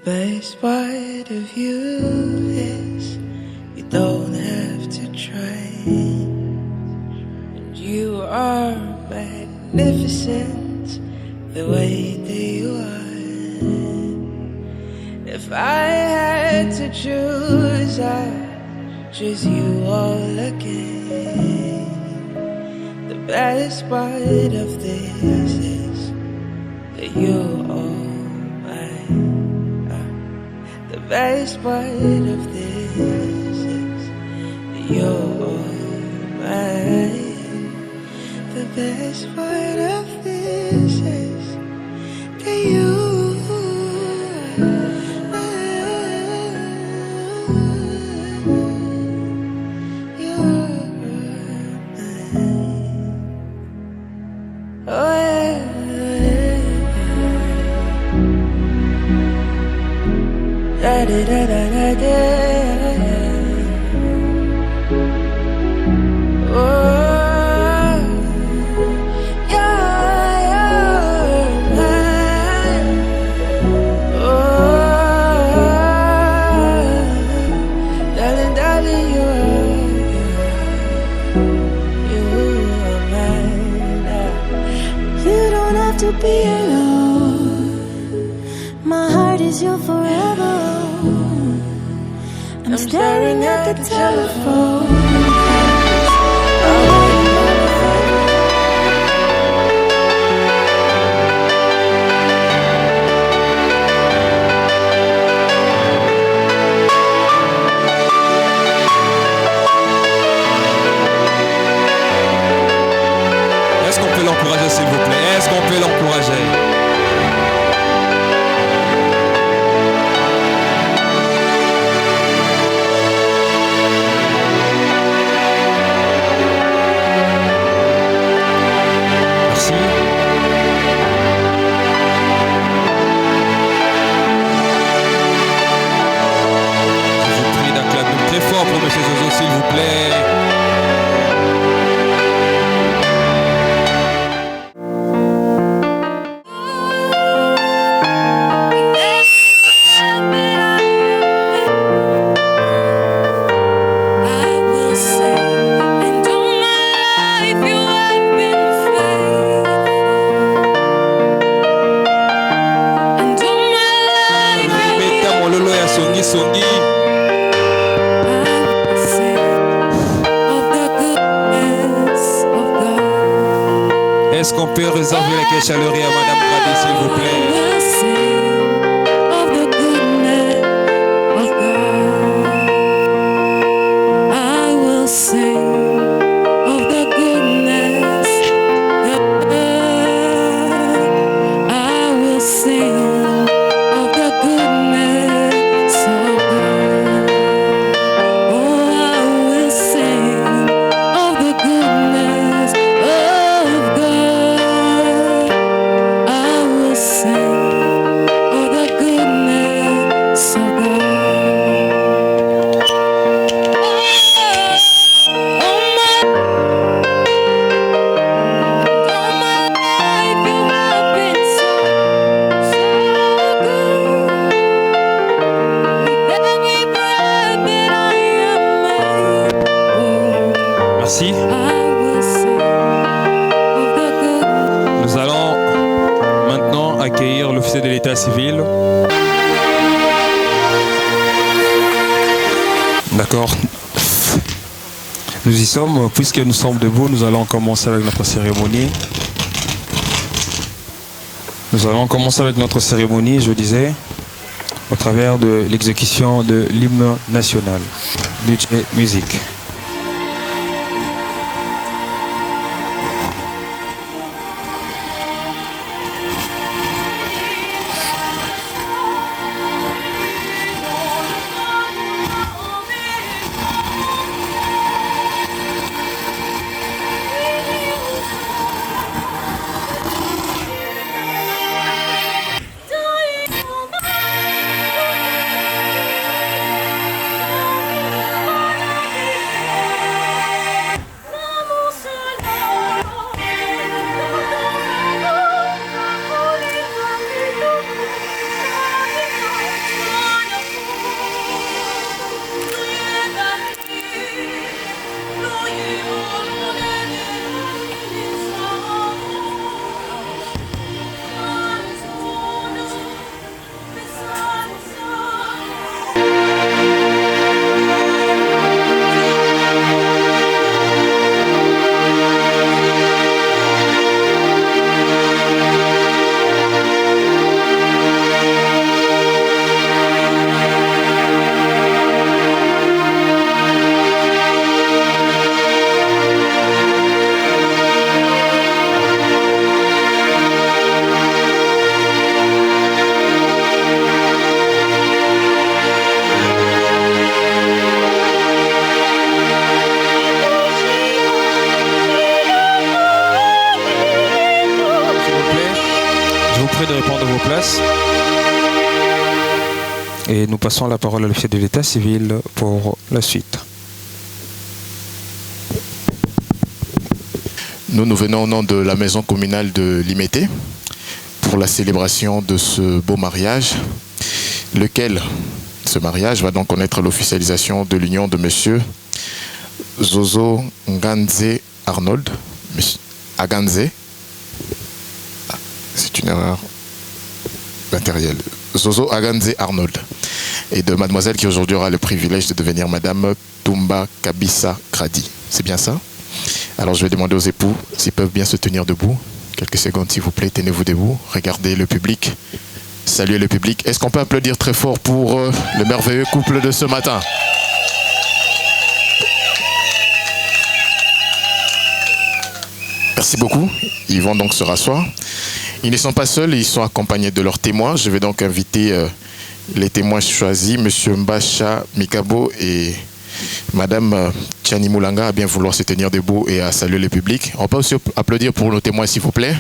best part of you is you don't have to try. And you are magnificent the way that you are. If I had to choose, I'd choose you all again. The best part of this is that you're all mine. The best part of this is that you're all mine. The best part of this is that you da da da da da. Oh, you're mine. Oh, darling, darling, you are mine. You don't have to be alone. My heart is your forever. I'm staring at the telephone. Est-ce qu'on peut l'encourager, s'il vous plaît? Est-ce qu'on peut l'encourager? Pour M. Zozo, s'il vous plaît. Mettez mon lolo ya songi songi. Est-ce qu'on peut réserver les quais chaleureux à Madame Grady, s'il vous plaît? Merci. Nous allons maintenant accueillir l'officier de l'état civil. D'accord. Nous y sommes. Puisque nous sommes debout, nous allons commencer avec notre cérémonie. Nous allons commencer avec notre cérémonie, je disais, au travers de l'exécution de l'hymne national. DJ musique. place. Et nous passons la parole à l'officier de l'état civil pour la suite. Nous venons au nom de la maison communale de Limété pour la célébration de ce beau mariage, lequel, ce mariage, va donc connaître l'officialisation de l'union de monsieur Zozo Aganze Arnold. Aganze. C'est une erreur matérielle. Zozo Aganze Arnold. Et de mademoiselle qui aujourd'hui aura le privilège de devenir madame Tumba Kabisa Kradi. C'est bien ça? Alors je vais demander aux époux s'ils peuvent bien se tenir debout. Quelques secondes s'il vous plaît, tenez-vous debout. Regardez le public. Saluez le public. Est-ce qu'on peut applaudir très fort pour le merveilleux couple de ce matin? Merci beaucoup. Ils vont donc se rasseoir. Ils ne sont pas seuls, ils sont accompagnés de leurs témoins. Je vais donc inviter les témoins choisis, M. Mbacha Mikabo et Mme Tchani Moulanga, à bien vouloir se tenir debout et à saluer le public. On peut aussi applaudir pour nos témoins, s'il vous plaît.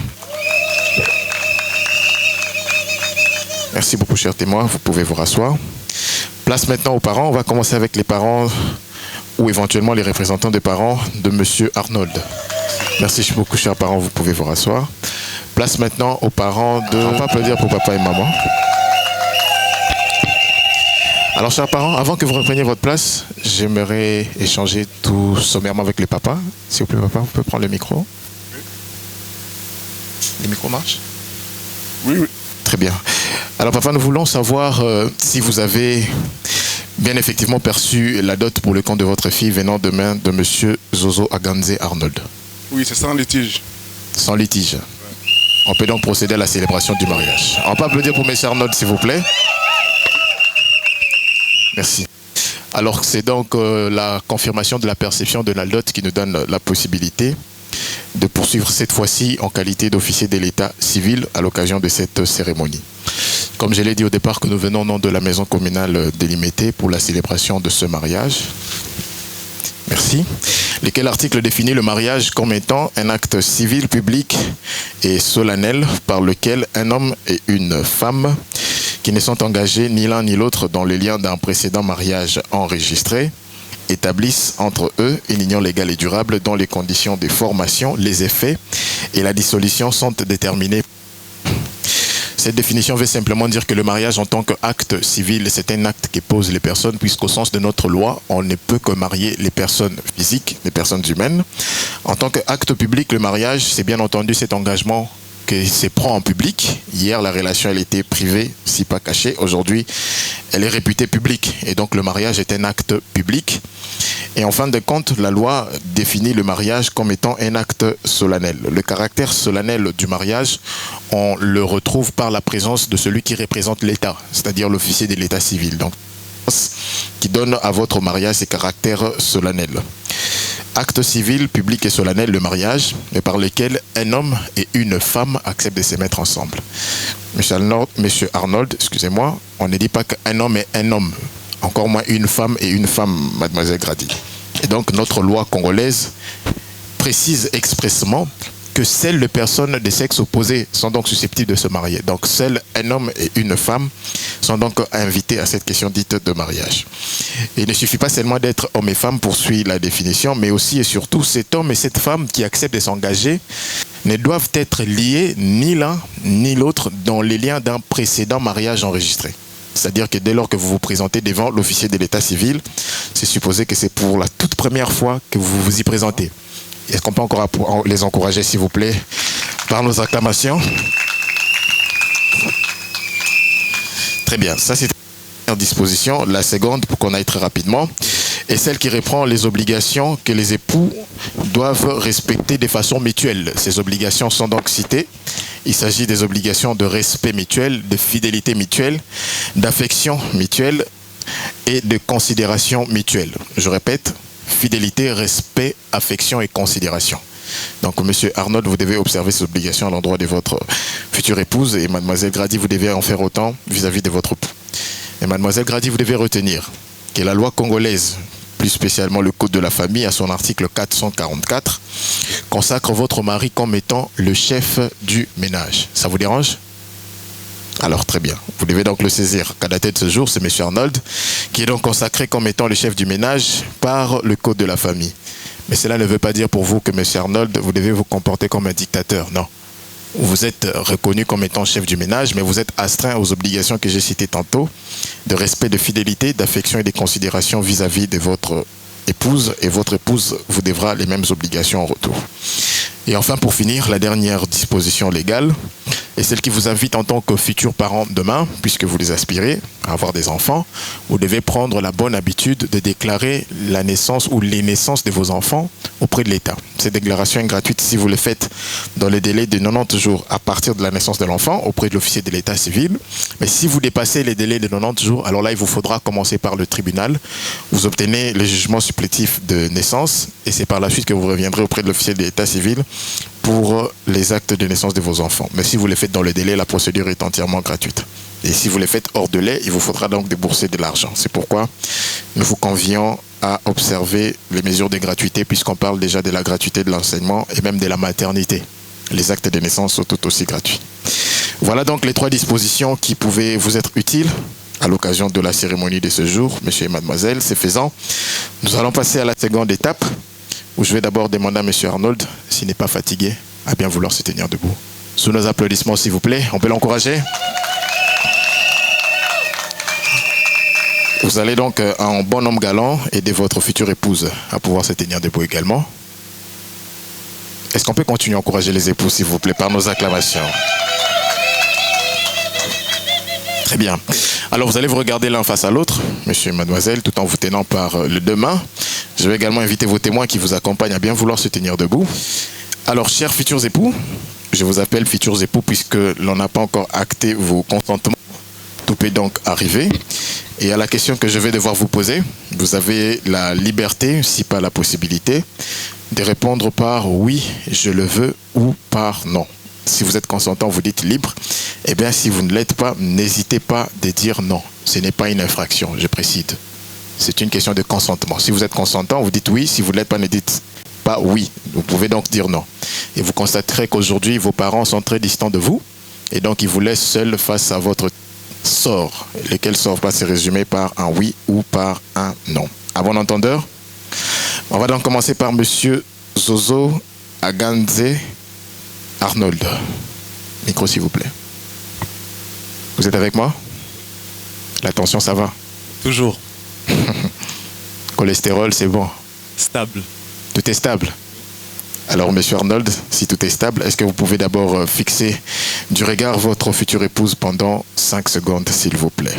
Merci beaucoup, chers témoins. Vous pouvez vous rasseoir. Place maintenant aux parents. On va commencer avec les parents ou éventuellement les représentants des parents de M. Arnold. Merci beaucoup, chers parents. Vous pouvez vous rasseoir. Place maintenant aux parents de... On va applaudir pour papa et maman. Alors, chers parents, avant que vous repreniez votre place, j'aimerais échanger tout sommairement avec les papas. S'il vous plaît, papa, vous pouvez prendre le micro. Le micro marche? Oui, oui. Très bien. Alors, papa, nous voulons savoir si vous avez bien effectivement perçu la dot pour le compte de votre fille venant de main de M. Zozo Aganze Arnold. Oui, c'est sans litige. Sans litige. On peut donc procéder à la célébration du mariage. On peut applaudir pour M. Arnold, s'il vous plaît. Merci. Alors, c'est donc la confirmation de la perception de la dot qui nous donne la possibilité de poursuivre cette fois-ci en qualité d'officier de l'état civil à l'occasion de cette cérémonie. Comme je l'ai dit au départ, que nous venons au nom de la maison communale de Limété pour la célébration de ce mariage. Merci. Lequel article définit le mariage comme étant un acte civil, public et solennel par lequel un homme et une femme qui ne sont engagés ni l'un ni l'autre dans les liens d'un précédent mariage enregistré établissent entre eux une union légale et durable dont les conditions de formation, les effets et la dissolution sont déterminés. Cette définition veut simplement dire que le mariage en tant qu'acte civil, c'est un acte qui pose les personnes, puisqu'au sens de notre loi, on ne peut que marier les personnes physiques, les personnes humaines. En tant qu'acte public, le mariage, c'est bien entendu cet engagement qui se prend en public. Hier, la relation, elle était privée, si pas cachée. Aujourd'hui, elle est réputée publique. Et donc, le mariage est un acte public. Et en fin de compte, la loi définit le mariage comme étant un acte solennel. Le caractère solennel du mariage, on le retrouve par la présence de celui qui représente l'État, c'est-à-dire l'officier de l'État civil. Donc, qui donne à votre mariage ses caractères solennels. Acte civil, public et solennel, le mariage, mais par lequel un homme et une femme acceptent de se mettre ensemble. Monsieur Arnold, excusez-moi, on ne dit pas qu'un homme est un homme, encore moins une femme et une femme, mademoiselle Grady. Et donc notre loi congolaise précise expressément que seules les personnes de sexe opposé sont donc susceptibles de se marier. Donc seuls un homme et une femme sont donc invités à cette question dite de mariage. Et il ne suffit pas seulement d'être homme et femme pour suivre la définition, mais aussi et surtout cet homme et cette femme qui acceptent de s'engager ne doivent être liés ni l'un ni l'autre dans les liens d'un précédent mariage enregistré. C'est-à-dire que dès lors que vous vous présentez devant l'officier de l'état civil, c'est supposé que c'est pour la toute première fois que vous vous y présentez. Est-ce qu'on peut encore les encourager, s'il vous plaît, par nos acclamations? Très bien, ça c'est la disposition. La seconde, pour qu'on aille très rapidement, est celle qui reprend les obligations que les époux doivent respecter de façon mutuelle. Ces obligations sont donc citées. Il s'agit des obligations de respect mutuel, de fidélité mutuelle, d'affection mutuelle et de considération mutuelle. Je répète, fidélité, respect, affection et considération. Donc, monsieur Arnold, vous devez observer ces obligations à l'endroit de votre future épouse, et mademoiselle Grady, vous devez en faire autant vis-à-vis de votre époux. Et mademoiselle Grady, vous devez retenir que la loi congolaise, plus spécialement le Code de la famille, à son article 444, consacre votre mari comme étant le chef du ménage. Ça vous dérange? Alors très bien, vous devez donc le saisir qu'à dater de ce jour, c'est M. Arnold, qui est donc consacré comme étant le chef du ménage par le code de la famille. Mais cela ne veut pas dire pour vous que M. Arnold, vous devez vous comporter comme un dictateur, non. Vous êtes reconnu comme étant chef du ménage, mais vous êtes astreint aux obligations que j'ai citées tantôt, de respect, de fidélité, d'affection et de considération vis-à-vis de votre épouse, et votre épouse vous devra les mêmes obligations en retour. Et enfin, pour finir, la dernière disposition légale est celle qui vous invite en tant que futur parent demain, puisque vous les aspirez à avoir des enfants, vous devez prendre la bonne habitude de déclarer la naissance ou les naissances de vos enfants auprès de l'État. Cette déclaration est gratuite si vous le faites dans les délais de 90 jours à partir de la naissance de l'enfant auprès de l'officier de l'État civil. Mais si vous dépassez les délais de 90 jours, alors là, il vous faudra commencer par le tribunal. Vous obtenez le jugement supplétif de naissance et c'est par la suite que vous reviendrez auprès de l'officier de l'État civil pour les actes de naissance de vos enfants. Mais si vous les faites dans le délai, la procédure est entièrement gratuite. Et si vous les faites hors délai, il vous faudra donc débourser de l'argent. C'est pourquoi nous vous convions à observer les mesures de gratuité, puisqu'on parle déjà de la gratuité de l'enseignement et même de la maternité. Les actes de naissance sont tout aussi gratuits. Voilà donc les 3 dispositions qui pouvaient vous être utiles à l'occasion de la cérémonie de ce jour, messieurs et mademoiselles. C'est faisant, nous allons passer à la seconde étape, où je vais d'abord demander à M. Arnold, s'il n'est pas fatigué, à bien vouloir se tenir debout. Sous nos applaudissements, s'il vous plaît, on peut l'encourager. Vous allez donc, en bon homme galant, aider votre future épouse à pouvoir se tenir debout également. Est-ce qu'on peut continuer à encourager les épouses, s'il vous plaît, par nos acclamations? Très bien. Alors, vous allez vous regarder l'un face à l'autre, monsieur et mademoiselle, tout en vous tenant par les 2 mains. Je vais également inviter vos témoins qui vous accompagnent à bien vouloir se tenir debout. Alors, chers futurs époux, je vous appelle futurs époux puisque l'on n'a pas encore acté vos consentements. Tout peut donc arriver. Et à la question que je vais devoir vous poser, vous avez la liberté, si pas la possibilité, de répondre par oui, je le veux, ou par non. Si vous êtes consentant, vous dites libre. Eh bien, si vous ne l'êtes pas, n'hésitez pas de dire non. Ce n'est pas une infraction, je précise. C'est une question de consentement. Si vous êtes consentant, vous dites oui. Si vous ne l'êtes pas, ne dites pas oui. Vous pouvez donc dire non. Et vous constaterez qu'aujourd'hui, vos parents sont très distants de vous. Et donc, ils vous laissent seuls face à votre sort. Lesquels sort va se résumer par un oui ou par un non. À bon entendeur, on va donc commencer par monsieur Zozo Aganze Arnold. Micro, s'il vous plaît. Vous êtes avec moi? La tension, ça va? Toujours. Cholestérol, c'est bon? Stable. Tout est stable? Alors, monsieur Arnold, si tout est stable, est-ce que vous pouvez d'abord fixer du regard votre future épouse pendant 5 secondes, s'il vous plaît?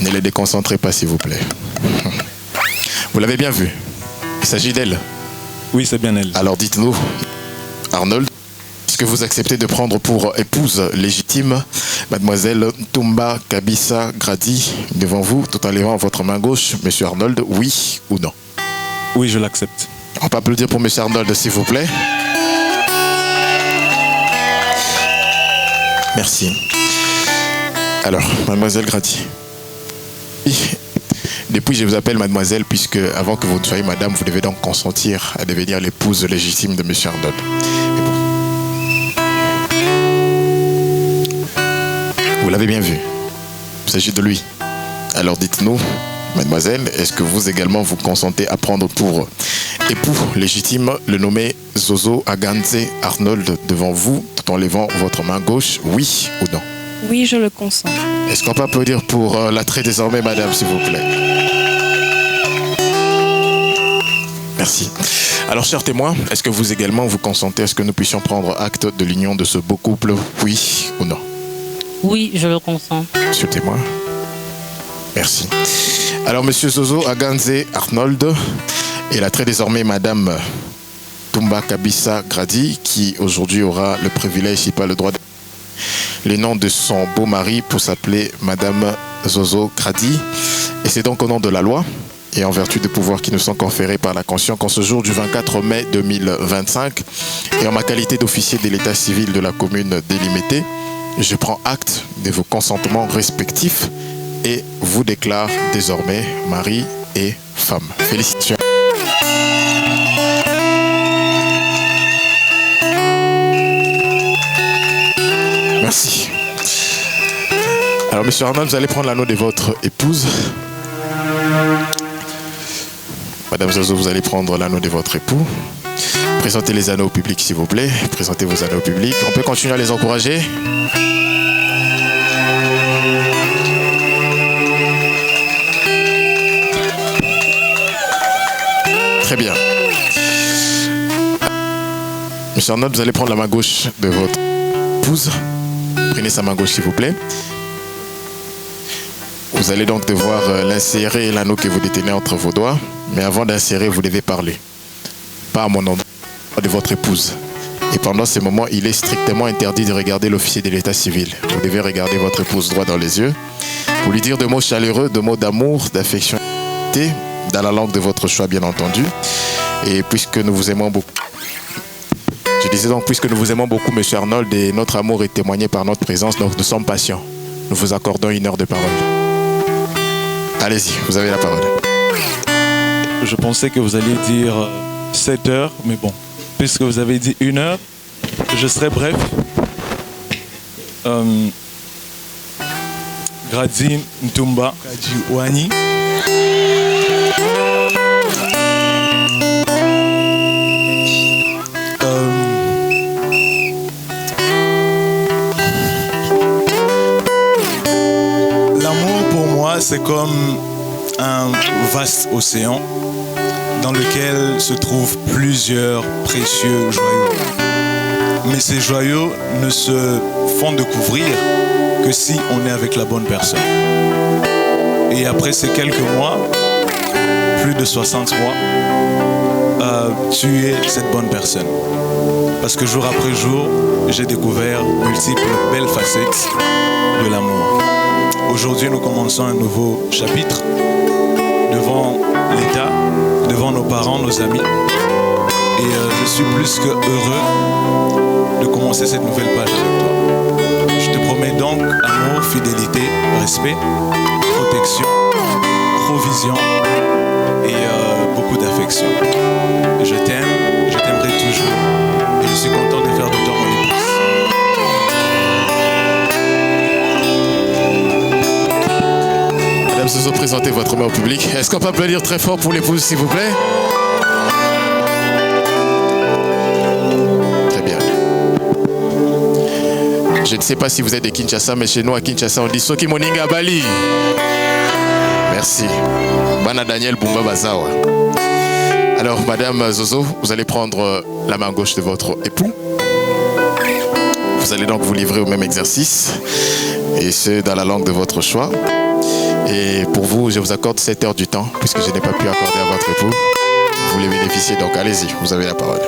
Ne les déconcentrez pas, s'il vous plaît. Vous l'avez bien vu? Il s'agit d'elle? Oui, c'est bien elle. Alors dites-nous, Arnold, est-ce que vous acceptez de prendre pour épouse légitime mademoiselle Tumba Kabisa Grady devant vous, tout en levant votre main gauche, monsieur Arnold, oui ou non? Oui, je l'accepte. On peut applaudir pour monsieur Arnold, s'il vous plaît. Merci. Alors, mademoiselle Grady. Depuis, je vous appelle mademoiselle, puisque avant que vous ne soyez madame, vous devez donc consentir à devenir l'épouse légitime de monsieur Arnold. Vous l'avez bien vu. Il s'agit de lui. Alors dites-nous, mademoiselle, est-ce que vous également vous consentez à prendre pour époux légitime le nommé Zozo Aganze Arnold devant vous, tout en levant votre main gauche, oui ou non? Oui, je le consens. Est-ce qu'on peut applaudir pour l'attrait désormais, madame, s'il vous plaît? Merci. Alors, chers témoins, est-ce que vous également vous consentez à ce que nous puissions prendre acte de l'union de ce beau couple, oui ou non? Oui, je le consens. Monsieur le témoin. Merci. Alors, monsieur Zozo Aganze Arnold et la très désormais madame Tumba Kabisa Grady, qui aujourd'hui aura le privilège, si pas le droit, de les noms de son beau mari pour s'appeler madame Zozo Grady. Et c'est donc au nom de la loi et en vertu des pouvoirs qui nous sont conférés par la Constitution qu'en ce jour du 24 mai 2025 et en ma qualité d'officier de l'état civil de la commune délimitée, je prends acte de vos consentements respectifs et vous déclare désormais mari et femme. Félicitations. Alors, monsieur Arnold, vous allez prendre l'anneau de votre épouse. Madame Zozo, vous allez prendre l'anneau de votre époux. Présentez les anneaux au public, s'il vous plaît. Présentez vos anneaux au public. On peut continuer à les encourager. Très bien. Monsieur Arnold, vous allez prendre la main gauche de votre épouse. Prenez sa main gauche, s'il vous plaît. Vous allez donc devoir l'insérer, l'anneau que vous détenez entre vos doigts. Mais avant d'insérer, vous devez parler. Pas à mon nom, de votre épouse. Et pendant ce moment, il est strictement interdit de regarder l'officier de l'état civil. Vous devez regarder votre épouse droit dans les yeux. Vous lui dire de mots chaleureux, de mots d'amour, d'affection, dans la langue de votre choix, bien entendu. Et puisque nous vous aimons beaucoup, je disais donc, puisque nous vous aimons beaucoup, monsieur Arnold, et notre amour est témoigné par notre présence, donc nous sommes patients. Nous vous accordons 1 heure de parole. Allez-y, vous avez la parole. Je pensais que vous alliez dire 7 heures, mais bon, puisque vous avez dit 1 heure, je serai bref. Gradi Ntumba Kajiwani. L'amour pour moi, c'est comme un vaste océan dans lequel se trouvent plusieurs précieux joyaux. Mais ces joyaux ne se font découvrir que si on est avec la bonne personne. Et après ces quelques mois, plus de 60 mois, tu es cette bonne personne. Parce que jour après jour, j'ai découvert multiples belles facettes de l'amour. Aujourd'hui, nous commençons un nouveau chapitre devant l'État, devant nos parents, nos amis. Et je suis plus que heureux de commencer cette nouvelle page avec toi. Je te promets donc amour, fidélité, respect, protection, provision et beaucoup d'affection. Je t'aime, je t'aimerai toujours et je suis content de faire de toi mon épouse. Madame Zozo, présentez votre main au public. Est-ce qu'on peut applaudir très fort pour l'épouse, s'il vous plaît? Très bien. Je ne sais pas si vous êtes de Kinshasa, mais chez nous à Kinshasa, on dit Soki Moninga Bali. Merci. Bana Daniel Bumba Bazawa. Alors, Madame Zozo, vous allez prendre la main gauche de votre époux. Vous allez donc vous livrer au même exercice, et ce, dans la langue de votre choix. Et pour vous, je vous accorde 7 heures du temps, puisque je n'ai pas pu accorder à votre époux. Vous voulez bénéficier, donc allez-y, vous avez la parole.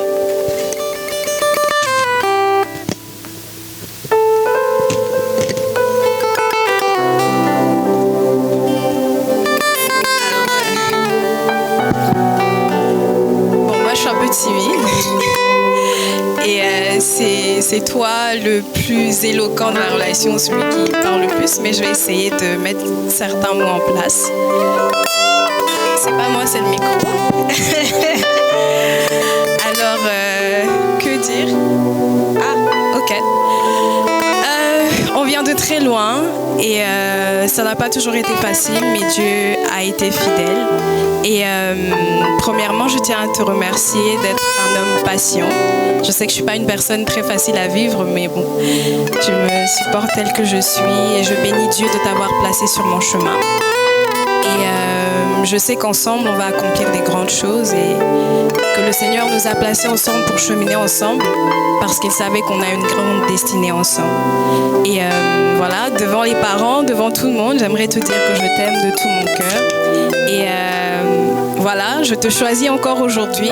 C'est toi le plus éloquent de la relation, celui qui parle le plus, mais je vais essayer de mettre certains mots en place. C'est pas moi, c'est le micro. Alors, que dire? Ah, ok. On vient de très loin et ça n'a pas toujours été facile, mais Dieu a été fidèle. Et premièrement, je tiens à te remercier d'être un homme patient. Je sais que je ne suis pas une personne très facile à vivre, mais bon, tu me supportes tel que je suis et je bénis Dieu de t'avoir placé sur mon chemin. Et je sais qu'ensemble, on va accomplir des grandes choses et que le Seigneur nous a placés ensemble pour cheminer ensemble parce qu'il savait qu'on a une grande destinée ensemble. Et voilà, devant les parents, devant tout le monde, j'aimerais te dire que je t'aime de tout mon cœur. Et voilà, je te choisis encore aujourd'hui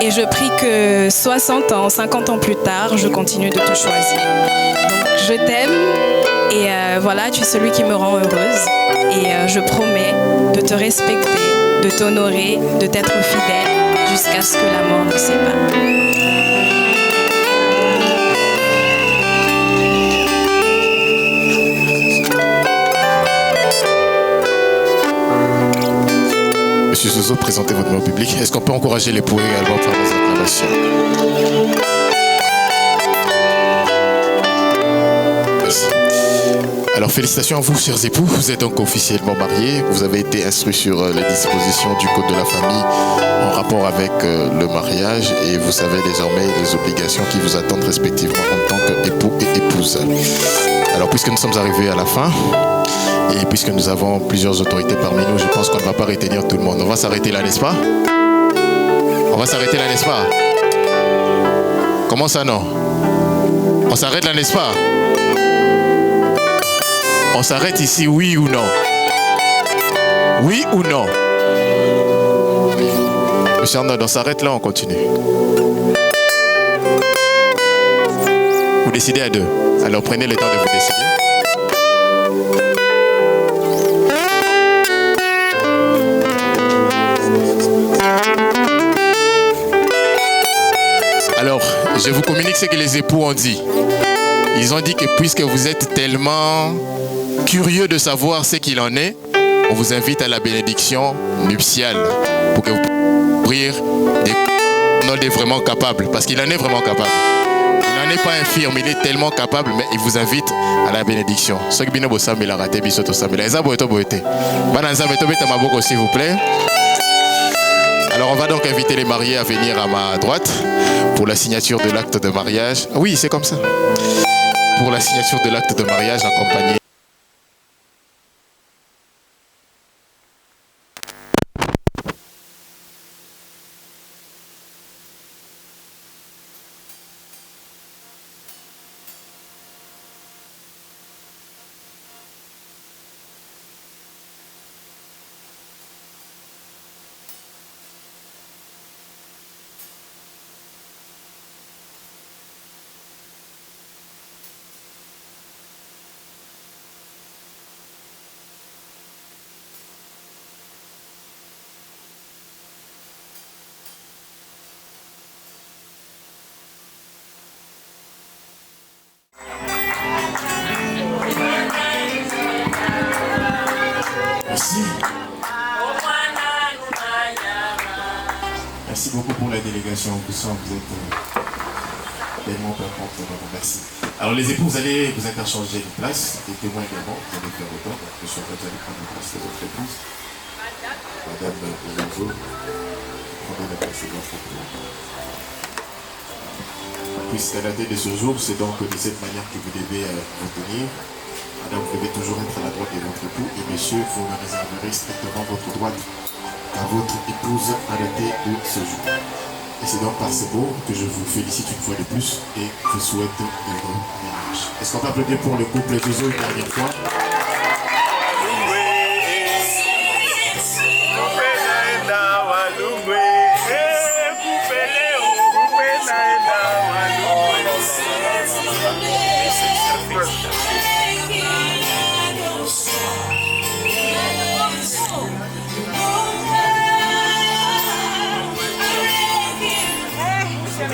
et je prie que 60 ans, 50 ans plus tard, je continue de te choisir. Donc je t'aime et voilà, tu es celui qui me rend heureuse et je promets de te respecter, de t'honorer, de t'être fidèle jusqu'à ce que la mort nous sépare. Monsieur Zozo, présentez votre main au public. Est-ce qu'on peut encourager l'époux également par les acclamations? Merci. Alors, félicitations à vous, chers époux. Vous êtes donc officiellement mariés. Vous avez été instruits sur les dispositions du Code de la famille en rapport avec le mariage et vous savez désormais les obligations qui vous attendent respectivement en tant qu'époux et épouse. Alors, puisque nous sommes arrivés à la fin et puisque nous avons plusieurs autorités parmi nous, je pense qu'on ne va pas retenir tout le monde. On va s'arrêter là, n'est-ce pas? On va s'arrêter là, n'est-ce pas? Comment ça, non? On s'arrête là, n'est-ce pas? On s'arrête ici, oui ou non? Oui ou non? Monsieur Arnaud, on s'arrête là, on continue. Vous décidez à deux. Alors prenez le temps de vous décider. Alors, je vous communique ce que les époux ont dit. Ils ont dit que puisque vous êtes tellement curieux de savoir ce qu'il en est, on vous invite à la bénédiction nuptiale pour que vous puissiez ouvrir des vraiment capable, parce qu'il en est vraiment capable. Il n'en est pas infirme, il est tellement capable, mais il vous invite à la bénédiction. S'il vous plaît. Alors on va donc inviter les mariés à venir à ma droite pour la signature de l'acte de mariage. Oui, c'est comme ça. Pour la signature de l'acte de mariage accompagné. Merci beaucoup pour la délégation. Vous êtes tellement performants. Merci. Alors les époux, vous allez vous interchanger de place. Les témoins également, vous allez faire autant. Monsieur, vous allez prendre la place des autres épouses. Madame Ouzanzo, prenez la place de votre époux. Puisqu'à la tête de ce jour, c'est donc de cette manière que vous devez vous tenir. Madame, vous devez toujours être à la droite de votre époux. Et messieurs, vous me réserverez strictement votre droite à votre épouse à la tête de ce jour. Et c'est donc par ces mots que je vous félicite une fois de plus et vous souhaite heureux ménage. Est-ce qu'on peut applaudir pour le couple Zozo une dernière fois? C'est